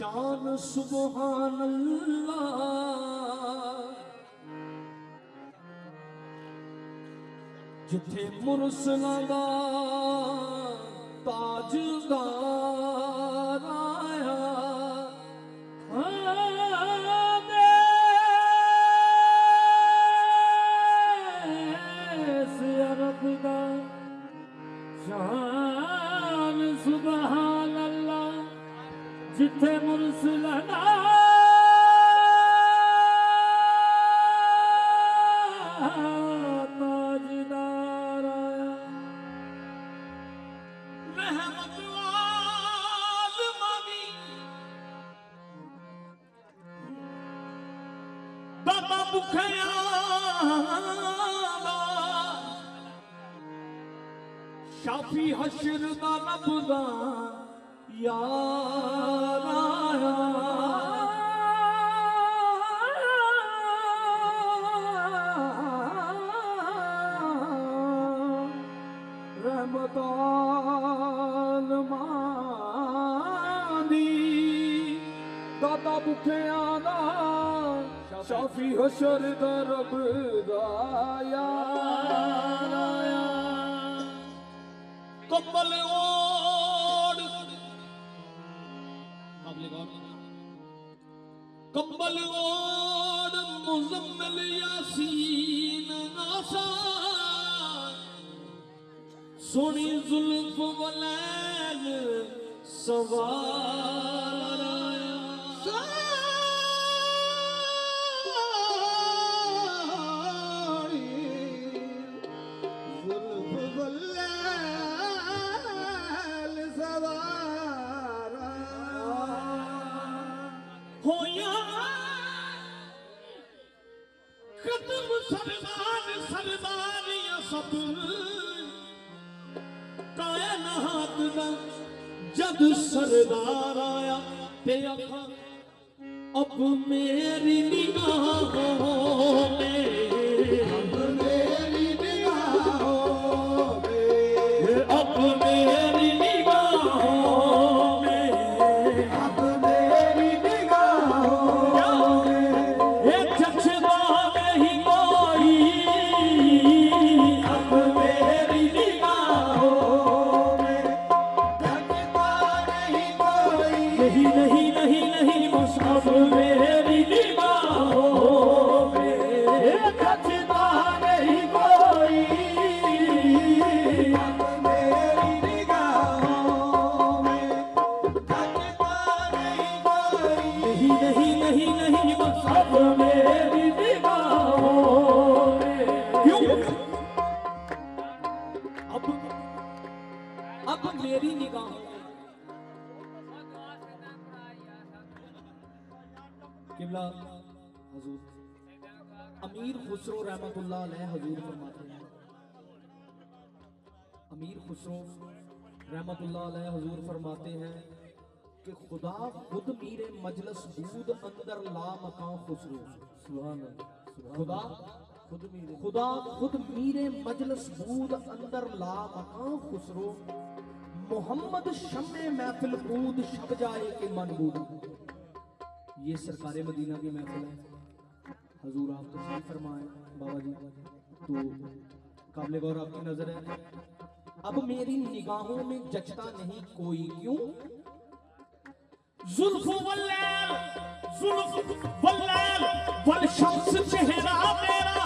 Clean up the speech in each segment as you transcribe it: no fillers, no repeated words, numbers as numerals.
शान सुबहान अल्लाह जिथे मुरसलां दा ताजदार आया देस अरब दा शान सुबहान अल्लाह जिथे मुरसलां दा ताजदार आया रहमत आज़मानी बाबा भुखियां दा शाफी हशर दा रब दा यार आया रहमत आज़मानी दादा भुखियां दा शाफी हशर दा रब दा यार आया कम्बल कंबल ओढ़ मुज़म्मिल यासीन आसा सोनी जुल्फ वलैल सवार आया सोनी जुल्फ वलैल सवार होया कदम सरदार सरदारियां सब कायनात दा जद सरदार आया ते आखा अब मेरी निगाहों में अब मेरी निगाहों में अब मेरी निगाहों में अब मेरी निगाहों में एक जचदा नहीं कोई अब मेरी निगाहों में जचदा नहीं कोई नहीं नहीं नहीं नहीं बस अब मेरी निगाहों में जचदा नहीं कोई अब मेरी निगाहों में जचदा नहीं कोई नहीं नहीं नहीं नहीं बस अब मेरी निगाहों में क्यों अब मेरी निगाहों में किबला हुजूर अमीर खुसरो रहमतुल्लाह अलैह हुजूर फरमाते हैं अमीर खुसरो रहमतुल्लाह अलैह हुजूर फरमाते हैं कि खुदा खुद मीरे मजलिस बूद अंदर ला मकान खुसरो सुभान अल्लाह खुदा खुद मीरे मजलिस बूद अंदर ला मकान खुसरो मोहम्मद शम्मे महफिल बूद शब जाए के मनबूद। ये सरकारे मदीना की महफिल है हुजूर आप तो सही फरमाए बाबा जी तो काबिल गौर आपकी नजर है अब मेरी निगाहों में जचता नहीं कोई क्यों जुल्फ वल्लैल वल शम्स चेहरा मेरा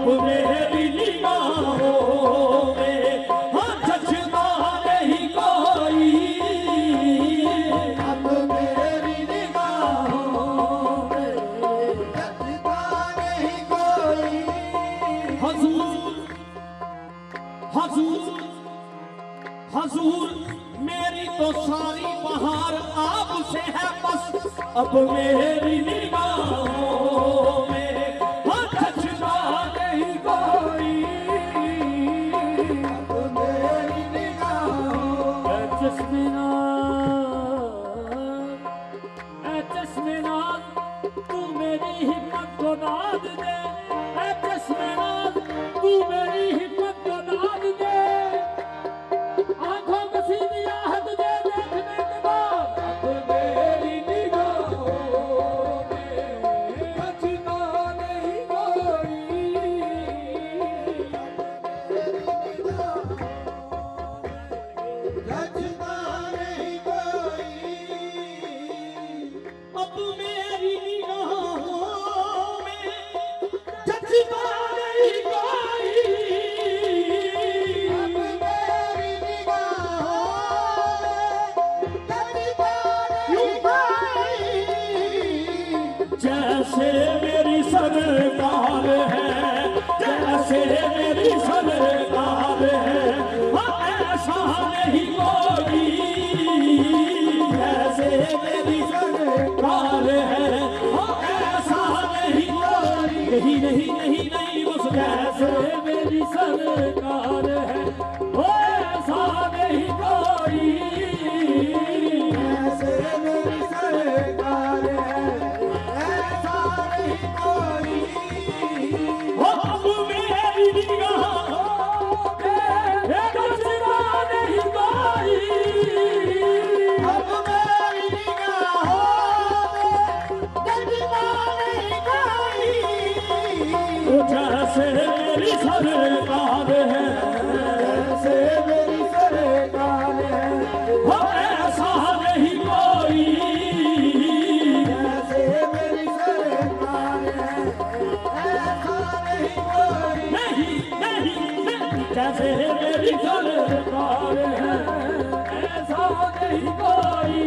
मेरी निगाहों में हाँ जचता नहीं कोई, अब मेरी निगाहों में जचता नहीं कोई। हजूर हजूर हजूर मेरी तो सारी बहार आपसे है बस, अब मेरी निगाहों में हाँ जचता नहीं कोई। अब मेरी निगाहों चश्मेनाज तू मेरी हिम्मत को दाद दे, चश्मेनाज तू मेरी हिम्मत को दाद दे, आंखों में सीधी आहट दे देखने के बाद। अब मेरी निगाहों में जचता नहीं कोई। जचता नहीं कोई। अब मेरी निगाहों में जचता नहीं कोई। अब मेरी निगाहों में जचता नहीं कोई। जैसे मेरी सरकार है, जैसे मेरी सरकार है हाँ ऐसा नहीं कोई। जैसे मेरी सरकार है हाँ ऐसा नहीं कोई। नहीं नहीं नहीं नहीं बस जैसे मेरी सरकार है वो ऐसा नहीं कोई। ऐसे मेरी सरकार है ऐसा नहीं कोई। हो अब मेरी निगाहों में जचता नहीं कोई। अब मेरी निगाहों में जचता नहीं कोई। जैसे मेरी सरकार है ऐसे मेरी सरकार है हाँ ऐसा नहीं कोई। ऐसे मेरी सरकार है ऐसा नहीं कोई। नहीं नहीं नहीं जैसे मेरी सरकार है ऐसा नहीं कोई।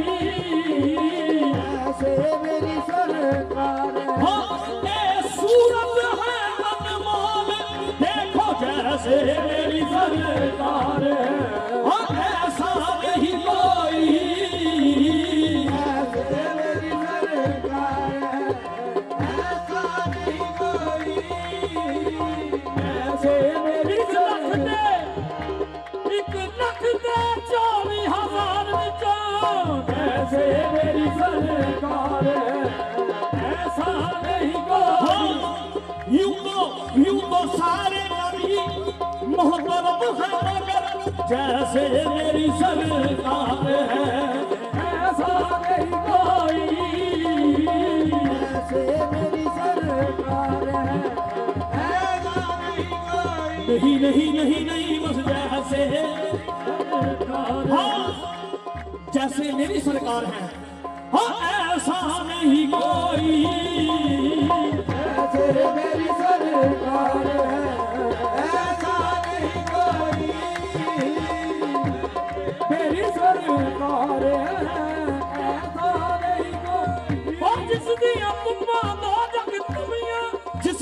ऐसे मेरी सरकार है हाँ ये सूरत है अनमोल देखो जैसे मेरी सरकार है हाँ ऐसा नहीं कोई। ऐसे मेरी सरकार है ऐसा नहीं कोई। ऐसे मेरी एक लख दे 24,000 विचों ऐसे मेरी सरकार है ऐसा नहीं कोई। यूं तो सारे नबी मोहतरम है मगर जैसे मेरी सरकार है ऐसा नहीं कोई। ऐसे मेरी सरकार है ऐसा नहीं कोई। नहीं नहीं नहीं नहीं बस जैसे हाँ जैसे मेरी सरकार है हाँ ऐसा नहीं कोई। ऐसे मेरी सरकार है ऐसा नहीं कोई। मेरी सरकार है ऐसा नहीं कोई। और जिस दिया तुम दो जग तुमिया जिस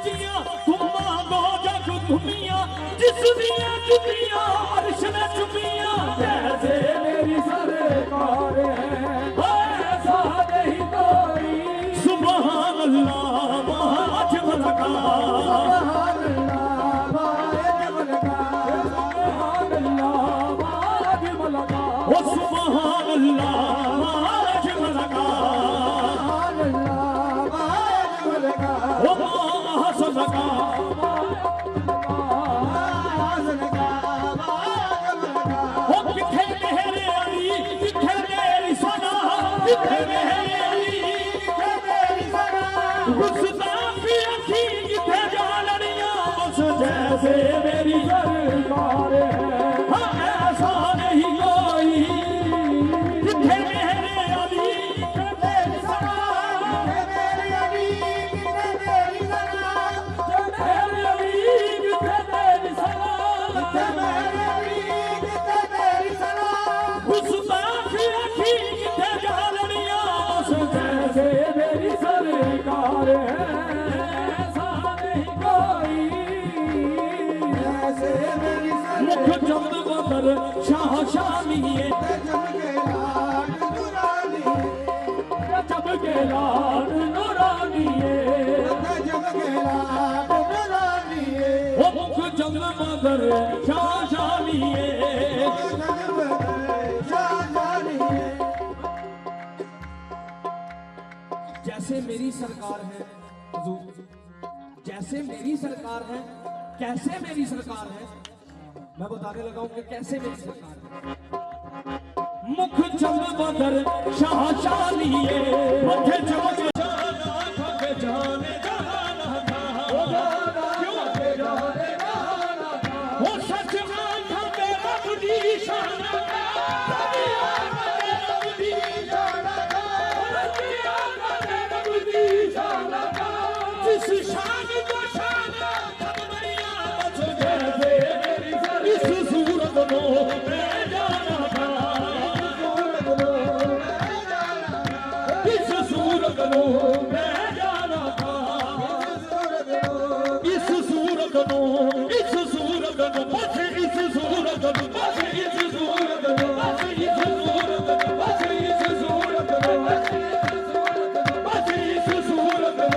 दिया तुम दो जग दुनिया जिस दिया दुनिया अर्श में चुमिया जैसे मेरी सरकार है ऐसा नहीं कोई। सुभान अल्लाह वाजिब लगा सुभान अल्लाह वाजिब लगा। सुभान अल्लाह वाजिब लगा। ओ सुभान अल्लाह वाजिब लगा सुभान अल्लाह वाजिब लगा। ओ हसन लगा आवाज़ लगा वाजिब लगा। ओ किथे मेरे अली किथे मेरी सना किथे मेरे अली किथे मेरी सना गुस्ताखी अखी किथे जालनियां बस जैसे मेरी सरकार है हाँ ऐसा नहीं कोई। किथे मेरे अली किथे मेरी सना किथे मेरी अली किथे मेरी सना। मदर शाह शामिए जब के लाड नूरानी जब के लाड नूरानिए जब के लाड नूरानी वो मुख जब मदर शाह शामिए जैसे मेरी सरकार है हुजूर, जैसे मेरी सरकार है, कैसे मेरी सरकार है, मैं बताने लगा हूं कि कैसे मेरी सरकार है। मुख जब मदर शाह शामिए मथे जब जाना थक जाने जाना था वो सच में था मेरा बुद्धि शाना जिस शान को शाना तब मैया बच गए इस सूरत को मैं जाना था इस सूरत को मैं जाना था इस सूरत को इस सूरत को बस इस सूरत को बस इस सूरत को बस इस सूरत को बस इस सूरत को बस इस सूरत को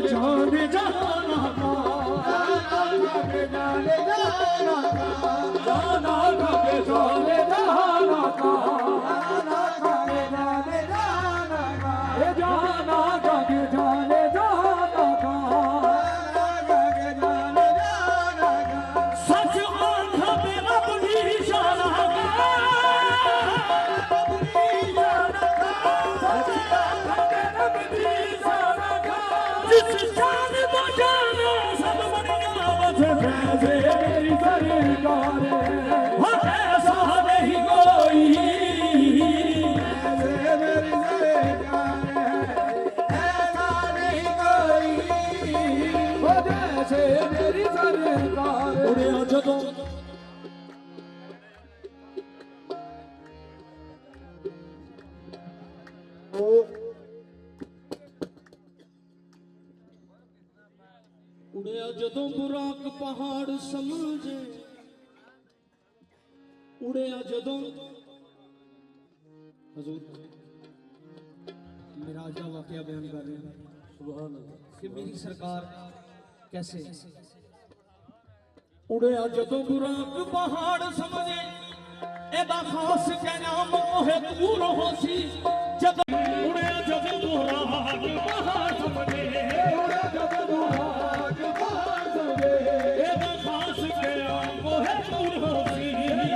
जाने जाना था जाना के जाने जाना था जाना के जाने जाना था सच आँख में रब भी जाना जिस शान को जाना सब बढ़िया बस कैसे मेरी सरकार है ऐसा नहीं कोई ऐसे मेरी सरकार है ऐसा नहीं कोई जैसे मेरी सरकार उड़े जदों उड़िया जदों बुराक पहाड़ समझे, उड़िया जदों हुजूर मेराज का वाकया बयान कर रहे हैं सुभान अल्लाह कि मेरी सरकार कैसे उड़िया जदों बुराक पहाड़ समझे एदा खास के नाम मोहे दूर होसी जब उड़िया जदों बुराक पहाड़ समझे उड़िया जदों बुराक पहाड़ समझे एदा खास के नाम मोहे दूर होसी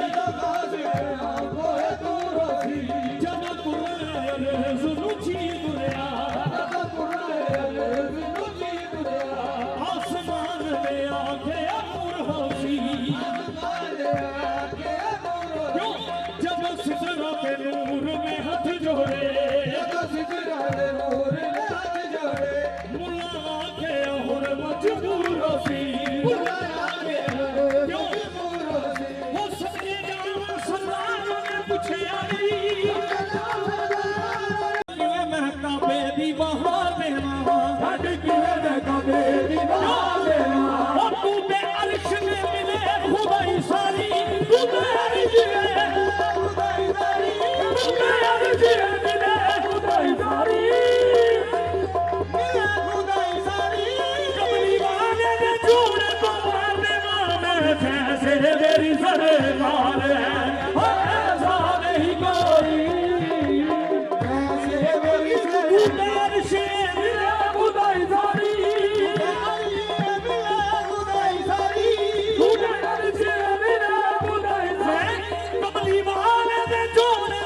एदा खास के नाम मोहे दूर होसी जब कुरान सुनुची दुनिया जब कुरान सुनुची दुनिया आसमान में आके अमर होसी जब सिजरा के नूर में हाथ जोड़े मुल्ला आके और मजबूर होसी वो सच्चे जान सलाम में पूछे आई किवे महका बेदी बहार में हट किवे महका बेदी बहार में और तू बे अर्श में मिले खुदाई सारी तू बे अर्श में खुदाई सारी तू बे अर्श में मिले खुदाई सारी मिले खुदाई सारी कबली वाले ने जोड़े तो मारने वाले जैसे मेरी सरकार है ऐसा नहीं कोई ऐसे मेरी सरकार से मिले खुदाई सारी कबली वाले ने जोड़े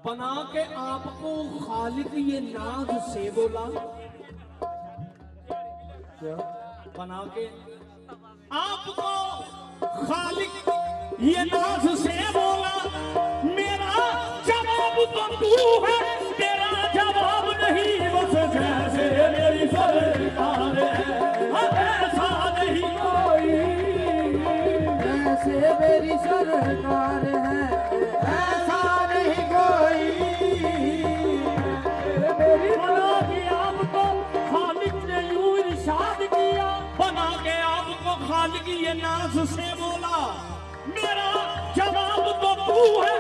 बना के आपको खालिक ये नाज से बोला, क्या बना के आपको खालिक ये नाज से बोला, मेरा जवाब तो तू है, तेरा जवाब नहीं, बस जैसे मेरी सरकार है, ऐसा नहीं कोई, जैसे मेरी सरकार है ऐसा नहीं कोई। बना के आपको खालिक ने यूं इरशाद किया, बना के आपको खालिक ये नाज से बोला, मेरा जवाब तो तू है।